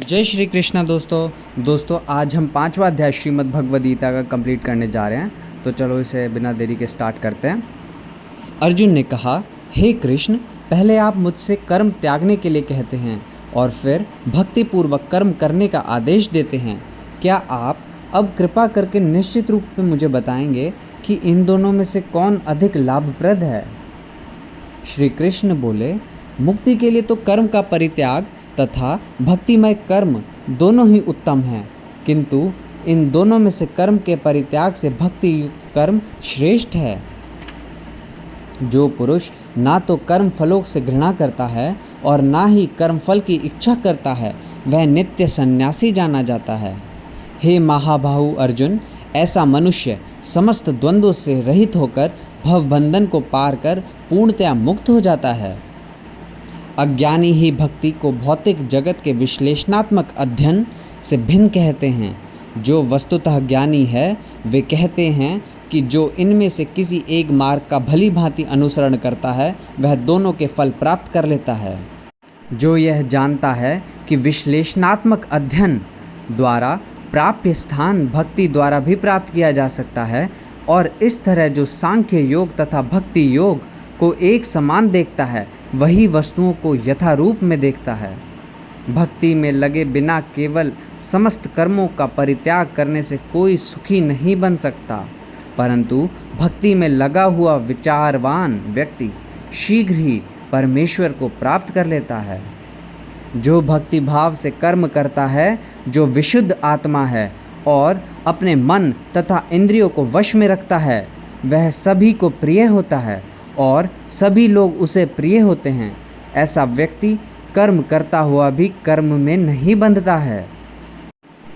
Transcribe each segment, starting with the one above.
जय श्री कृष्णा दोस्तों आज हम 5वां अध्याय श्रीमद् भगवद गीता का कंप्लीट करने जा रहे हैं। तो चलो इसे बिना देरी के स्टार्ट करते हैं। अर्जुन ने कहा, हे कृष्ण, पहले आप मुझसे कर्म त्यागने के लिए कहते हैं और फिर भक्तिपूर्वक कर्म करने का आदेश देते हैं। क्या आप अब कृपा करके निश्चित रूप में मुझे बताएंगे कि इन दोनों में से कौन अधिक लाभप्रद है? श्री कृष्ण बोले, मुक्ति के लिए तो कर्म का परित्याग तथा भक्तिमय कर्म दोनों ही उत्तम हैं, किंतु इन दोनों में से कर्म के परित्याग से भक्ति युक्त कर्म श्रेष्ठ है। जो पुरुष ना तो कर्म फलों से घृणा करता है और ना ही कर्म फल की इच्छा करता है, वह नित्य सन्यासी जाना जाता है। हे महाबाहु अर्जुन, ऐसा मनुष्य समस्त द्वंद्वों से रहित होकर भवबंधन को पार कर पूर्णतया मुक्त हो जाता है। अज्ञानी ही भक्ति को भौतिक जगत के विश्लेषणात्मक अध्ययन से भिन्न कहते हैं। जो वस्तुतः ज्ञानी है वे कहते हैं कि जो इनमें से किसी एक मार्ग का भली भांति अनुसरण करता है वह दोनों के फल प्राप्त कर लेता है। जो यह जानता है कि विश्लेषणात्मक अध्ययन द्वारा प्राप्य स्थान भक्ति द्वारा भी प्राप्त किया जा सकता है और इस तरह जो सांख्य योग तथा भक्ति योग को एक समान देखता है वही वस्तुओं को यथारूप में देखता है। भक्ति में लगे बिना केवल समस्त कर्मों का परित्याग करने से कोई सुखी नहीं बन सकता, परंतु भक्ति में लगा हुआ विचारवान व्यक्ति शीघ्र ही परमेश्वर को प्राप्त कर लेता है। जो भक्ति भाव से कर्म करता है, जो विशुद्ध आत्मा है और अपने मन तथा इंद्रियों को वश में रखता है, वह सभी को प्रिय होता है और सभी लोग उसे प्रिय होते हैं। ऐसा व्यक्ति कर्म करता हुआ भी कर्म में नहीं बंधता है।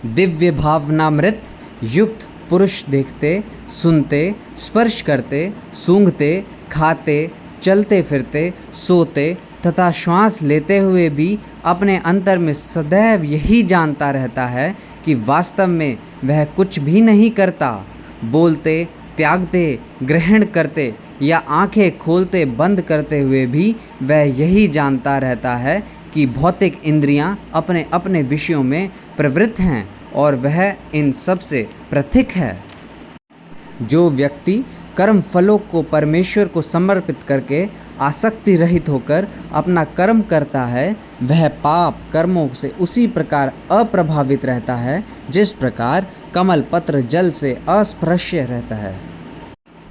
दिव्य भावनामृत युक्त पुरुष देखते, सुनते, स्पर्श करते, सूंघते, खाते, चलते फिरते, सोते तथा श्वास लेते हुए भी अपने अंतर में सदैव यही जानता रहता है कि वास्तव में वह कुछ भी नहीं करता। बोलते, त्यागते, ग्रहण करते या आंखें खोलते बंद करते हुए भी वह यही जानता रहता है कि भौतिक इंद्रियां अपने अपने विषयों में प्रवृत्त हैं और वह इन सब से पृथक है। जो व्यक्ति कर्म फलों को परमेश्वर को समर्पित करके आसक्ति रहित होकर अपना कर्म करता है, वह पाप कर्मों से उसी प्रकार अप्रभावित रहता है जिस प्रकार कमल पत्र जल से अस्पृश्य रहता है।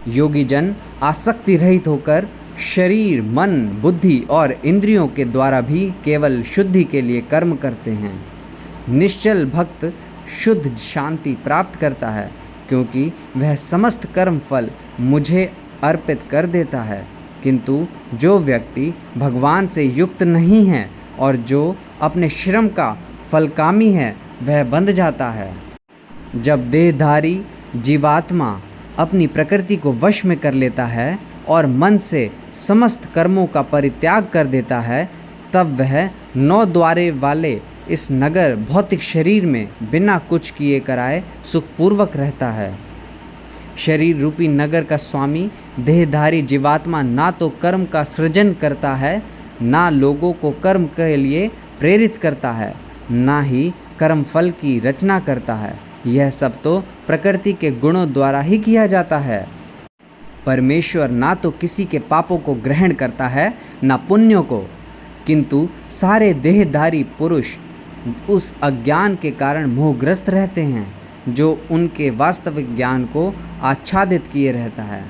योगी जन आसक्ति रहित होकर शरीर, मन, बुद्धि और इंद्रियों के द्वारा भी केवल शुद्धि के लिए कर्म करते हैं। निश्चल भक्त शुद्ध शांति प्राप्त करता है, क्योंकि वह समस्त कर्म फल मुझे अर्पित कर देता है। किंतु जो व्यक्ति भगवान से युक्त नहीं है और जो अपने श्रम का फलकामी है, वह बंध जाता है। जब देहधारी जीवात्मा अपनी प्रकृति को वश में कर लेता है और मन से समस्त कर्मों का परित्याग कर देता है, तब वह 9 द्वारे वाले इस नगर भौतिक शरीर में बिना कुछ किए कराए सुखपूर्वक रहता है। शरीर रूपी नगर का स्वामी देहधारी जीवात्मा ना तो कर्म का सृजन करता है, ना लोगों को कर्म के लिए प्रेरित करता है, ना ही कर्म फल की रचना करता है। यह सब तो प्रकृति के गुणों द्वारा ही किया जाता है। परमेश्वर ना तो किसी के पापों को ग्रहण करता है ना पुण्यों को, किंतु सारे देहधारी पुरुष उस अज्ञान के कारण मोहग्रस्त रहते हैं जो उनके वास्तविक ज्ञान को आच्छादित किए रहता है।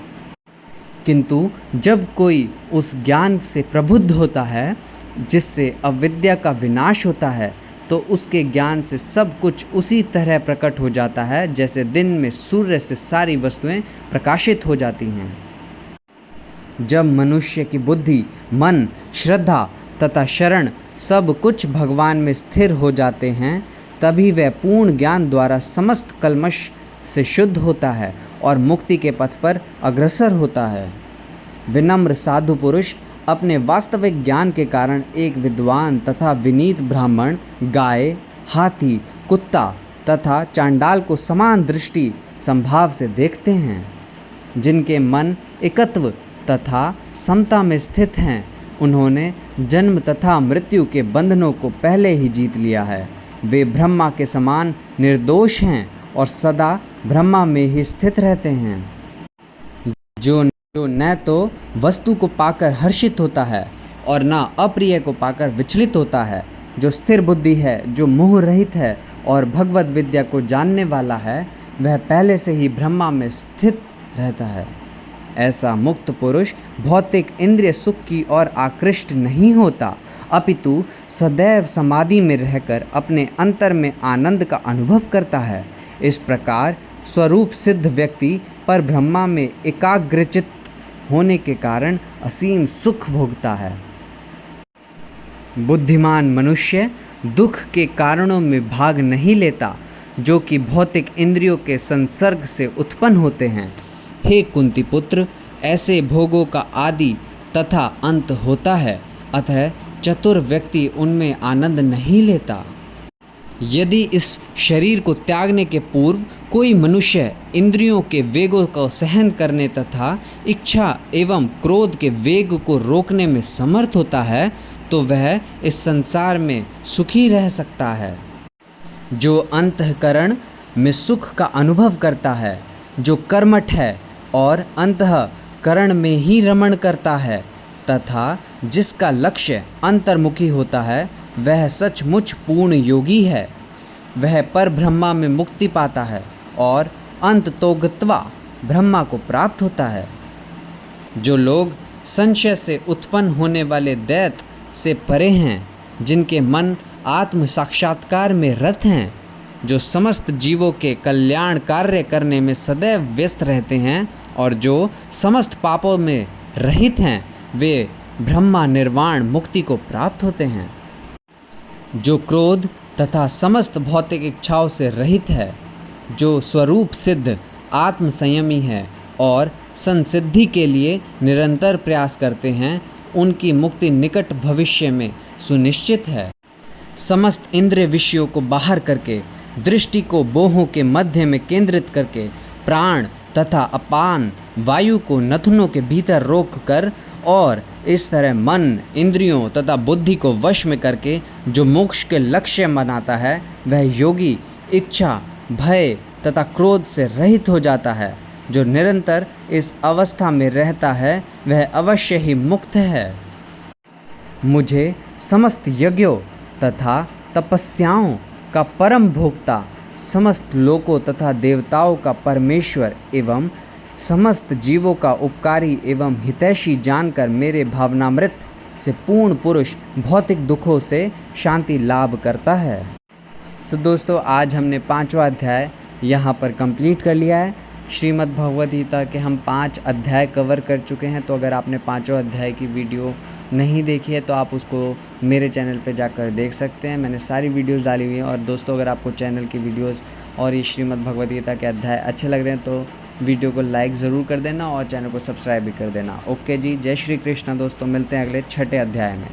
किंतु जब कोई उस ज्ञान से प्रबुद्ध होता है जिससे अविद्या का विनाश होता है, तो उसके ज्ञान से सब कुछ उसी तरह प्रकट हो जाता है जैसे दिन में सूर्य से सारी वस्तुएं प्रकाशित हो जाती हैं। जब मनुष्य की बुद्धि, मन, श्रद्धा तथा शरण सब कुछ भगवान में स्थिर हो जाते हैं, तभी वह पूर्ण ज्ञान द्वारा समस्त कल्मश से शुद्ध होता है और मुक्ति के पथ पर अग्रसर होता है। विनम्र साधु पुरुष अपने वास्तविक ज्ञान के कारण एक विद्वान तथा विनीत ब्राह्मण, गाय, हाथी, कुत्ता तथा चांडाल को समान दृष्टि संभाव से देखते हैं। जिनके मन एकत्व तथा समता में स्थित हैं, उन्होंने जन्म तथा मृत्यु के बंधनों को पहले ही जीत लिया है। वे ब्रह्मा के समान निर्दोष हैं और सदा ब्रह्मा में ही स्थित रहते हैं। जो न तो वस्तु को पाकर हर्षित होता है और न अप्रिय को पाकर विचलित होता है, जो स्थिर बुद्धि है, जो मोह रहित है और भगवत विद्या को जानने वाला है, वह पहले से ही ब्रह्मा में स्थित रहता है। ऐसा मुक्त पुरुष भौतिक इंद्रिय सुख की ओर आकृष्ट नहीं होता, अपितु सदैव समाधि में रहकर अपने अंतर में आनंद का अनुभव करता है। इस प्रकार स्वरूप सिद्ध व्यक्ति पर ब्रह्मा में एकाग्रचित होने के कारण असीम सुख भोगता है। बुद्धिमान मनुष्य दुख के कारणों में भाग नहीं लेता, जो कि भौतिक इंद्रियों के संसर्ग से उत्पन्न होते हैं। हे कुंती पुत्र, ऐसे भोगों का आदि तथा अंत होता है, अतः चतुर व्यक्ति उनमें आनंद नहीं लेता। यदि इस शरीर को त्यागने के पूर्व कोई मनुष्य इंद्रियों के वेगों को सहन करने तथा इच्छा एवं क्रोध के वेग को रोकने में समर्थ होता है, तो वह इस संसार में सुखी रह सकता है। जो अंतःकरण में सुख का अनुभव करता है, जो कर्मठ है और अंतःकरण में ही रमण करता है तथा जिसका लक्ष्य अंतर्मुखी होता है, वह सचमुच पूर्ण योगी है। वह पर ब्रह्मा में मुक्ति पाता है और अंत तो गत्वा ब्रह्मा को प्राप्त होता है। जो लोग संशय से उत्पन्न होने वाले दैत से परे हैं, जिनके मन आत्म साक्षात्कार में रत हैं, जो समस्त जीवों के कल्याण कार्य करने में सदैव व्यस्त रहते हैं और जो समस्त पापों में रहित हैं, वे ब्रह्मा निर्वाण मुक्ति को प्राप्त होते हैं। जो क्रोध तथा समस्त भौतिक इच्छाओं से रहित है, जो स्वरूप सिद्ध आत्म संयमी है और संसिद्धि के लिए निरंतर प्रयास करते हैं, उनकी मुक्ति निकट भविष्य में सुनिश्चित है। समस्त इंद्रिय विषयों को बाहर करके, दृष्टि को बोहों के मध्य में केंद्रित करके, प्राण तथा अपान वायु को नथुनों के भीतर रोक कर और इस तरह मन, इंद्रियों तथा बुद्धि को वश में करके जो मोक्ष के लक्ष्य बनाता है, वह योगी इच्छा, भय तथा क्रोध से रहित हो जाता है। जो निरंतर इस अवस्था में रहता है, वह अवश्य ही मुक्त है। मुझे समस्त यज्ञों तथा तपस्याओं का परम भोक्ता, समस्त लोकों तथा देवताओं का परमेश्वर एवं समस्त जीवों का उपकारी एवं हितैषी जानकर मेरे भावनामृत से पूर्ण पुरुष भौतिक दुखों से शांति लाभ करता है। सो दोस्तों, आज हमने 5वां अध्याय यहाँ पर कंप्लीट कर लिया है। श्रीमद् भगवद गीता के हम 5 अध्याय कवर कर चुके हैं। तो अगर आपने 5वां अध्याय की वीडियो नहीं देखी है तो आप उसको मेरे चैनल पे जाकर देख सकते हैं। मैंने सारी वीडियोस डाली हुई हैं। और दोस्तों, अगर आपको चैनल की वीडियोस और ये श्रीमद् भगवद गीता के अध्याय अच्छे लग रहे हैं तो वीडियो को लाइक ज़रूर कर देना और चैनल को सब्सक्राइब भी कर देना। ओके जी, जय श्री कृष्ण दोस्तों, मिलते हैं अगले 6ठे अध्याय में।